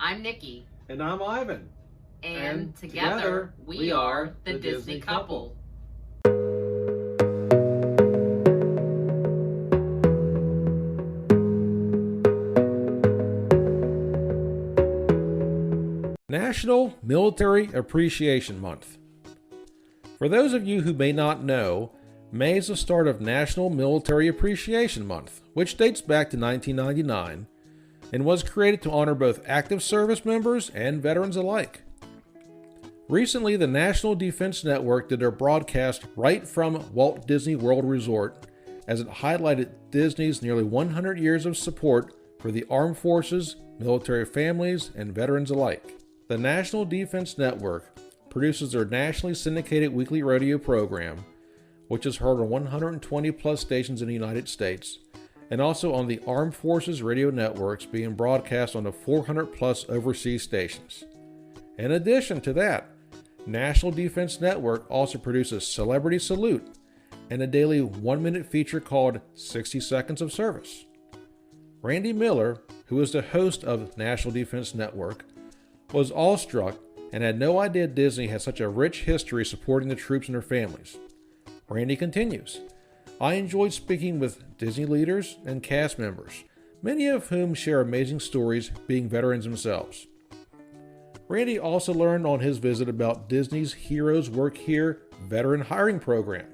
I'm Nikki. And I'm Ivan. And together we are the Disney couple. National Military Appreciation Month. For those of you who may not know, May is the start of National Military Appreciation Month, which dates back to 1999 and was created to honor both active service members and veterans alike. Recently, the National Defense Network did their broadcast right from Walt Disney World Resort as it highlighted Disney's nearly 100 years of support for the armed forces, military families, and veterans alike. The National Defense Network produces their nationally syndicated weekly radio program, which is heard on 120 plus stations in the United States, and also on the Armed Forces radio networks being broadcast on the 400 plus overseas stations. In addition to that, National Defense Network also produces Celebrity Salute and a daily 1-minute feature called 60 Seconds of Service. Randy Miller, who is the host of National Defense Network, was awestruck and had no idea Disney had such a rich history supporting the troops and their families. Randy continues, I enjoyed speaking with Disney leaders and cast members, many of whom share amazing stories being veterans themselves. Randy also learned on his visit about Disney's Heroes Work Here veteran hiring program.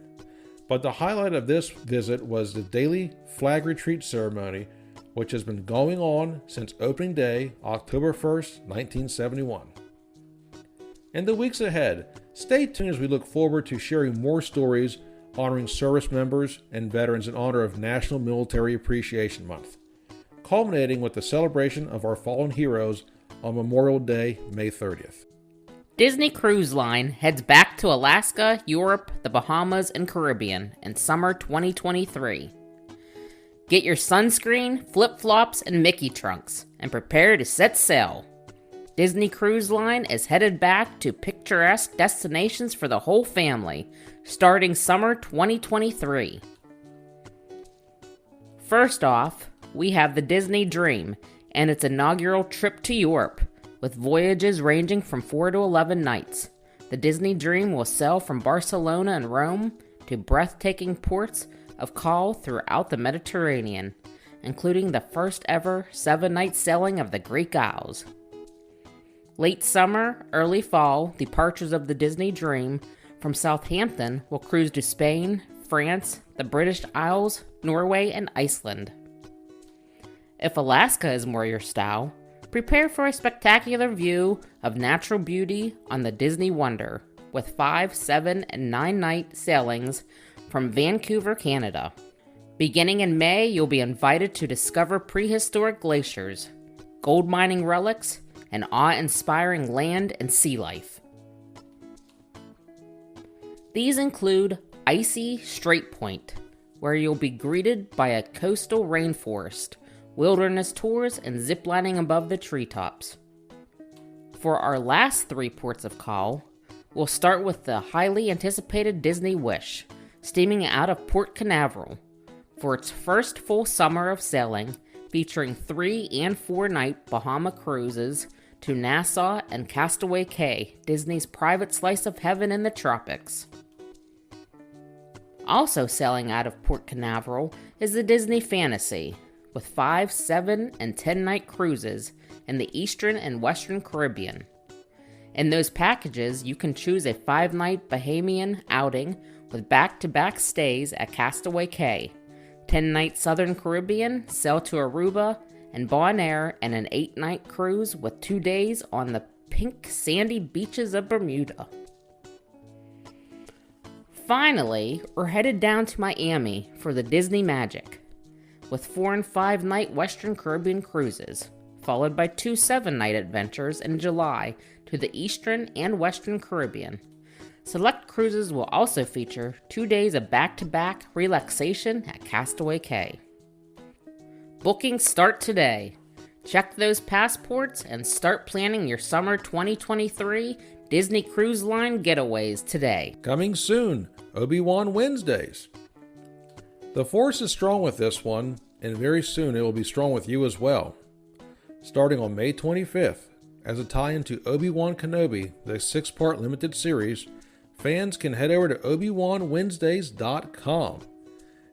But the highlight of this visit was the daily flag retreat ceremony, which has been going on since opening day, October 1st, 1971. In the weeks ahead, stay tuned as we look forward to sharing more stories honoring service members and veterans in honor of National Military Appreciation Month, culminating with the celebration of our fallen heroes on Memorial Day, May 30th. Disney Cruise Line heads back to Alaska, Europe, the Bahamas, and Caribbean in summer 2023. Get your sunscreen, flip-flops, and Mickey trunks, and prepare to set sail. Disney Cruise Line is headed back to picturesque destinations for the whole family, starting summer 2023. First off, we have the Disney Dream and its inaugural trip to Europe, with voyages ranging from 4 to 11 nights. The Disney Dream will sail from Barcelona and Rome to breathtaking ports of call throughout the Mediterranean, including the first ever 7-night sailing of the Greek Isles. Late summer, early fall, departures of the Disney Dream from Southampton will cruise to Spain, France, the British Isles, Norway, and Iceland. If Alaska is more your style, prepare for a spectacular view of natural beauty on the Disney Wonder, with 5, 7, and 9-night sailings from Vancouver, Canada. Beginning in May, you'll be invited to discover prehistoric glaciers, gold mining relics, and awe-inspiring land and sea life. These include icy Strait Point, where you'll be greeted by a coastal rainforest, wilderness tours, and ziplining above the treetops. For our last 3 ports of call, we'll start with the highly anticipated Disney Wish, steaming out of Port Canaveral for its first full summer of sailing, featuring 3 and 4-night Bahama cruises to Nassau and Castaway Cay, Disney's private slice of heaven in the tropics. Also sailing out of Port Canaveral is the Disney Fantasy, with 5, 7, and 10-night cruises in the Eastern and Western Caribbean. In those packages, you can choose a 5-night Bahamian outing with back-to-back stays at Castaway Cay, 10-night Southern Caribbean, sail to Aruba and Bonaire, and an 8-night cruise with 2 days on the pink sandy beaches of Bermuda. Finally, we're headed down to Miami for the Disney Magic, with 4 and 5-night Western Caribbean cruises, followed by 2 7-night adventures in July to the Eastern and Western Caribbean. Select cruises will also feature 2 days of back-to-back relaxation at Castaway Cay. Bookings start today. Check those passports and start planning your summer 2023 Disney Cruise Line getaways today. Coming soon, Obi-Wan Wednesdays. The Force is strong with this one, and very soon it will be strong with you as well. Starting on May 25th, as a tie-in to Obi-Wan Kenobi, the 6-part limited series, fans can head over to ObiWanWednesdays.com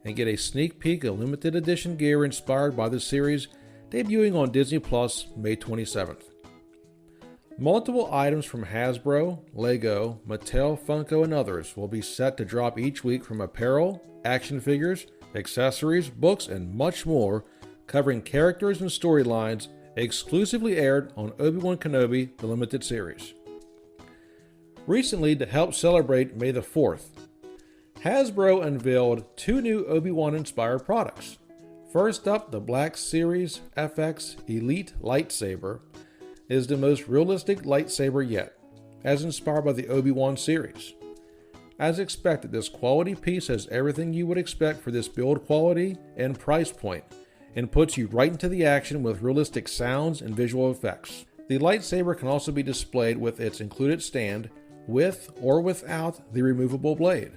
and get a sneak peek of limited edition gear inspired by the series, debuting on Disney Plus May 27th. Multiple items from Hasbro, Lego, Mattel, Funko, and others will be set to drop each week, from apparel, action figures, accessories, books, and much more, covering characters and storylines exclusively aired on Obi-Wan Kenobi, the limited series. Recently, to help celebrate May the 4th, Hasbro unveiled 2 new Obi-Wan inspired products. First up, the Black Series FX Elite Lightsaber is the most realistic lightsaber yet, as inspired by the Obi-Wan series. As expected, this quality piece has everything you would expect for this build quality and price point, and puts you right into the action with realistic sounds and visual effects. The lightsaber can also be displayed with its included stand, with or without the removable blade,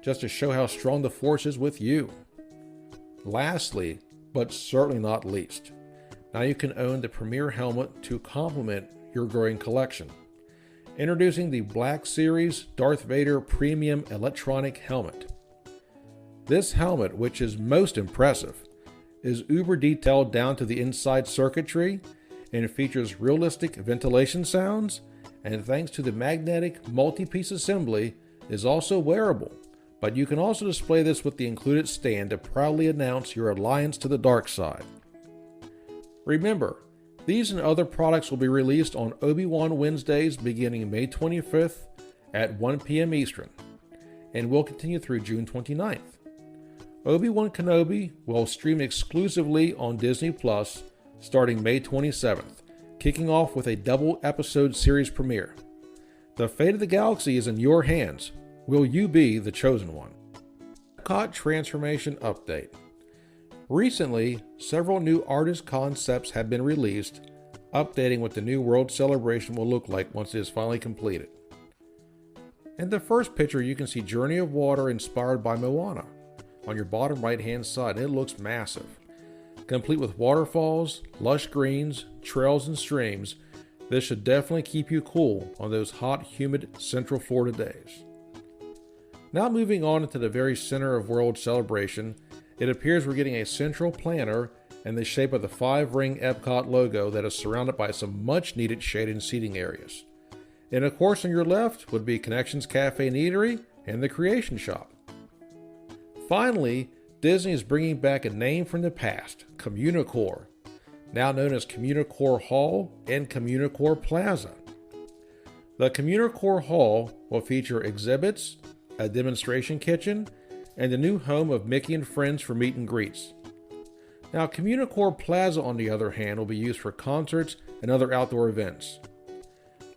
just to show how strong the Force is with you. Lastly, but certainly not least, now you can own the premier helmet to complement your growing collection. Introducing the Black Series Darth Vader Premium Electronic Helmet. This helmet, which is most impressive, is uber detailed down to the inside circuitry and features realistic ventilation sounds, and thanks to the magnetic multi-piece assembly, is also wearable. But you can also display this with the included stand to proudly announce your alliance to the dark side. Remember, these and other products will be released on Obi-Wan Wednesdays beginning May 25th at 1 p.m. Eastern, and will continue through June 29th. Obi-Wan Kenobi will stream exclusively on Disney Plus starting May 27th, kicking off with a double episode series premiere. The fate of the galaxy is in your hands. Will you be the chosen one? EPCOT Transformation Update. Recently, several new artist concepts have been released, updating what the new World Celebration will look like once it is finally completed. In the first picture, you can see Journey of Water inspired by Moana on your bottom right hand side, and it looks massive. Complete with waterfalls, lush greens, trails, and streams, this should definitely keep you cool on those hot, humid Central Florida days. Now moving on into the very center of World Celebration, it appears we're getting a central planter in the shape of the 5-ring EPCOT logo that is surrounded by some much needed shade and seating areas. And of course on your left would be Connections Cafe and Eatery and the Creation Shop. Finally, Disney is bringing back a name from the past, Communicore, now known as Communicore Hall and Communicore Plaza. The Communicore Hall will feature exhibits, a demonstration kitchen, and the new home of Mickey and Friends for meet and greets. Now, Communicore Plaza, on the other hand, will be used for concerts and other outdoor events.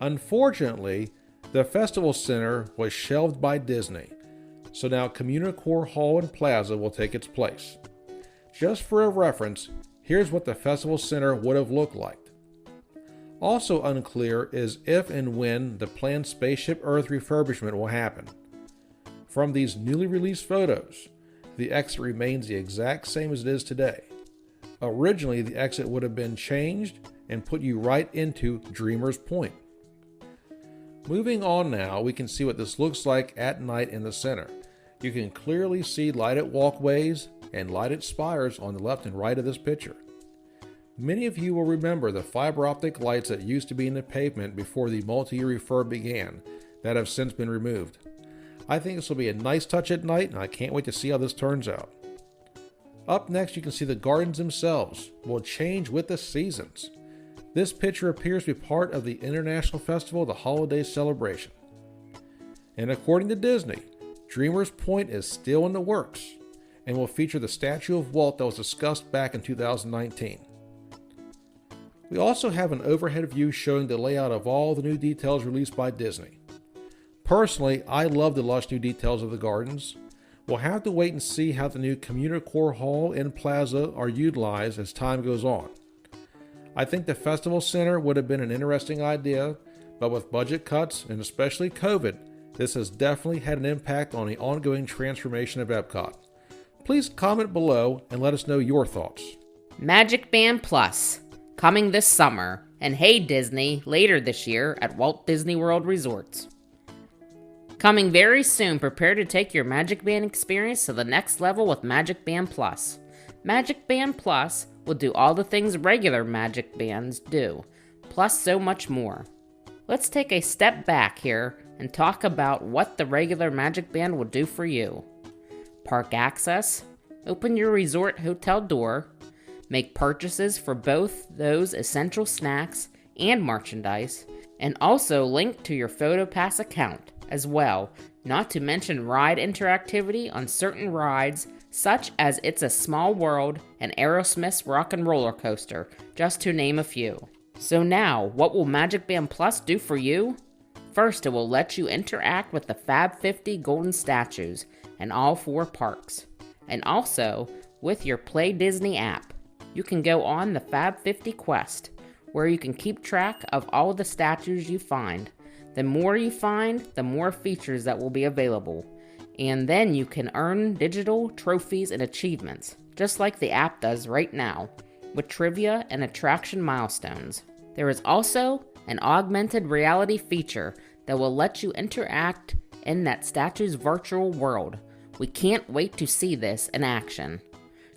Unfortunately, the Festival Center was shelved by Disney, so now Communicore Hall and Plaza will take its place. Just for a reference, here's what the Festival Center would have looked like. Also unclear is if and when the planned Spaceship Earth refurbishment will happen. From these newly released photos, the exit remains the exact same as it is today. Originally, the exit would have been changed and put you right into Dreamer's Point. Moving on now, we can see what this looks like at night in the center. You can clearly see lighted walkways and lighted spires on the left and right of this picture. Many of you will remember the fiber optic lights that used to be in the pavement before the multi-year refurb began, that have since been removed. I think this will be a nice touch at night, and I can't wait to see how this turns out. Up next, you can see the gardens themselves will change with the seasons. This picture appears to be part of the International Festival of the Holiday Celebration. And according to Disney, Dreamer's Point is still in the works and will feature the statue of Walt that was discussed back in 2019. We also have an overhead view showing the layout of all the new details released by Disney. Personally, I love the lush new details of the gardens. We'll have to wait and see how the new Communicore Hall and Plaza are utilized as time goes on. I think the Festival Center would have been an interesting idea, but with budget cuts and especially COVID, this has definitely had an impact on the ongoing transformation of EPCOT. Please comment below and let us know your thoughts. MagicBand Plus, coming this summer, and Hey Disney later this year at Walt Disney World Resorts. Coming very soon, prepare to take your MagicBand experience to the next level with MagicBand Plus. MagicBand Plus will do all the things regular Magic Bands do, plus so much more. Let's take a step back here and talk about what the regular MagicBand will do for you. Park access, open your resort hotel door, make purchases for both those essential snacks and merchandise, and also link to your PhotoPass account as well, not to mention ride interactivity on certain rides such as It's a Small World and Aerosmith's Rock and Roller Coaster, just to name a few. So now, what will MagicBand Plus do for you? First, it will let you interact with the Fab 50 golden statues in all 4 parks. And also, with your Play Disney app, you can go on the Fab 50 quest, where you can keep track of all the statues you find. The more you find, the more features that will be available. And then you can earn digital trophies and achievements, just like the app does right now, with trivia and attraction milestones. There is also an augmented reality feature that will let you interact in that statue's virtual world. We can't wait to see this in action.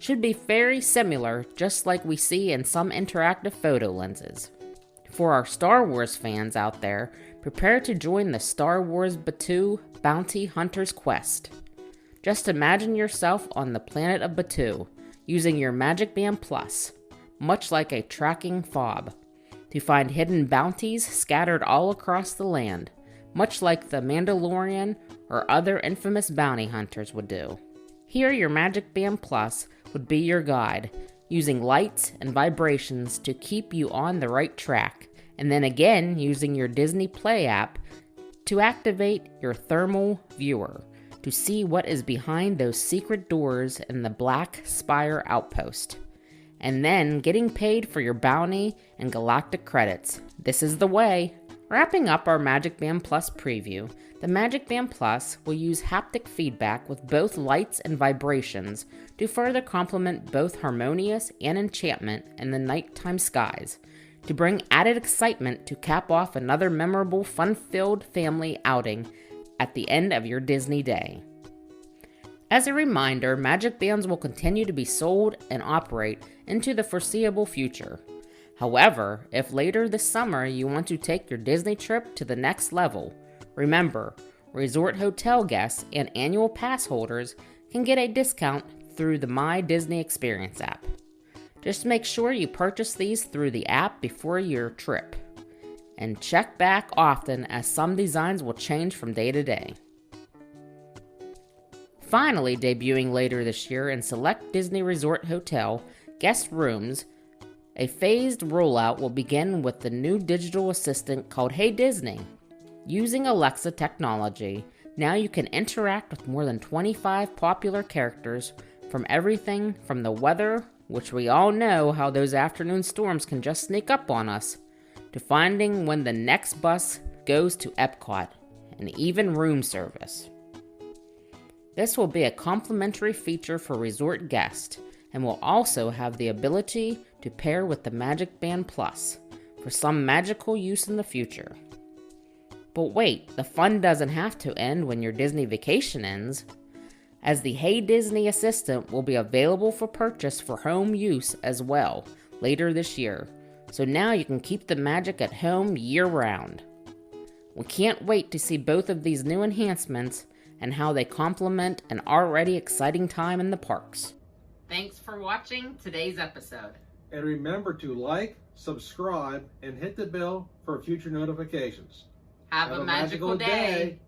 Should be very similar, just like we see in some interactive photo lenses. For our Star Wars fans out there, prepare to join the Star Wars Batuu Bounty Hunter's quest. Just imagine yourself on the planet of Batuu, using your MagicBand Plus, much like a tracking fob, to find hidden bounties scattered all across the land, much like the Mandalorian or other infamous bounty hunters would do. Here, your MagicBand Plus would be your guide, using lights and vibrations to keep you on the right track, and then again using your Disney Play app to activate your thermal viewer to see what is behind those secret doors in the Black Spire outpost. And then getting paid for your bounty and galactic credits. This is the way. Wrapping up our MagicBand Plus preview, the MagicBand Plus will use haptic feedback with both lights and vibrations to further complement both harmonious and enchantment in the nighttime skies, to bring added excitement to cap off another memorable, fun-filled family outing at the end of your Disney day. As a reminder, Magic Bands will continue to be sold and operate into the foreseeable future. However, if later this summer you want to take your Disney trip to the next level, remember, resort hotel guests and annual pass holders can get a discount through the My Disney Experience app. Just make sure you purchase these through the app before your trip, and check back often as some designs will change from day to day. Finally, debuting later this year in select Disney Resort Hotel guest rooms, a phased rollout will begin with the new digital assistant called Hey Disney. Using Alexa technology, now you can interact with more than 25 popular characters from everything from the weather, which we all know how those afternoon storms can just sneak up on us, to finding when the next bus goes to EPCOT, and even room service. This will be a complimentary feature for resort guests, and will also have the ability to pair with the MagicBand Plus for some magical use in the future. But wait, the fun doesn't have to end when your Disney vacation ends, as the Hey Disney assistant will be available for purchase for home use as well later this year, so now you can keep the magic at home year-round. We can't wait to see both of these new enhancements and how they complement an already exciting time in the parks. Thanks for watching today's episode. And remember to like, subscribe, and hit the bell for future notifications. Have a magical day.